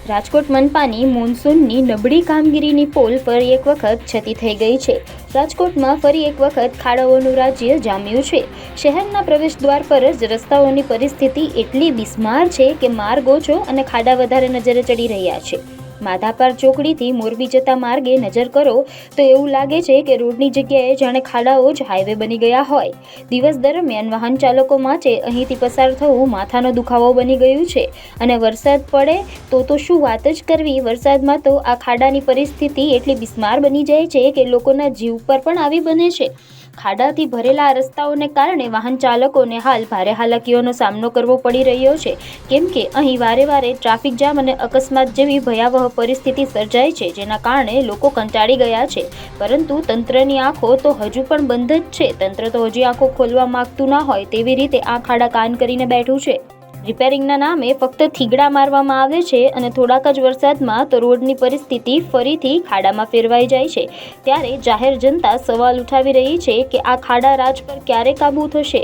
રાજકોટ મનપાની મોન્સૂનની નબળી કામગીરીની પોલ ફરી એક વખત છતી થઈ ગઈ છે। રાજકોટમાં ફરી એક વખત ખાડાઓનું રાજ્ય જામ્યું છે। શહેરના પ્રવેશદ્વાર પર જ રસ્તાઓની પરિસ્થિતિ એટલી બિસ્માર છે કે માર્ગ ઓછો અને ખાડા વધારે નજરે ચડી રહ્યા છે। માધાપર ચોકડીથી મોરબી જતા માર્ગે નજર કરો તો એવું લાગે છે કે રોડની જગ્યાએ જાણે ખાડાઓ જ હાઈવે બની ગયા હોય। દિવસ દરમિયાન વાહન ચાલકો માટે અહીંથી પસાર થવું માથાનો દુખાવો બની ગયું છે અને વરસાદ પડે તો શું વાત જ કરવી। વરસાદમાં તો આ ખાડાની પરિસ્થિતિ એટલી બિસ્માર બની જાય છે કે લોકોના જીવ પર પણ આવી બને છે। ખાડાથી ભરેલા આ રસ્તાઓને કારણે વાહન ચાલકોને હાલ ભારે હાલાકીઓનો સામનો કરવો પડી રહ્યો છે, કેમ કે અહીં વારે વારે ટ્રાફિક જામ અને અકસ્માત જેવી ભયાવહ પરિસ્થિતિ સર્જાય છે, જેના કારણે લોકો કંટાળી ગયા છે। પરંતુ તંત્રની આંખો તો હજુ પણ બંધ જ છે। તંત્ર તો હજી આંખો ખોલવા માંગતું ના હોય તેવી રીતે આ ખાડા કાન કરીને બેઠું છે। રિપેરિંગના નામે ફક્ત થીગડા મારવામાં આવે છે અને થોડાક જ વરસાદમાં તો રોડની પરિસ્થિતિ ફરીથી ખાડામાં ફેરવાઈ જાય છે। ત્યારે જાહેર જનતા સવાલ ઉઠાવી રહી છે કે આ ખાડા રાજ પર ક્યારે કાબૂ થશે।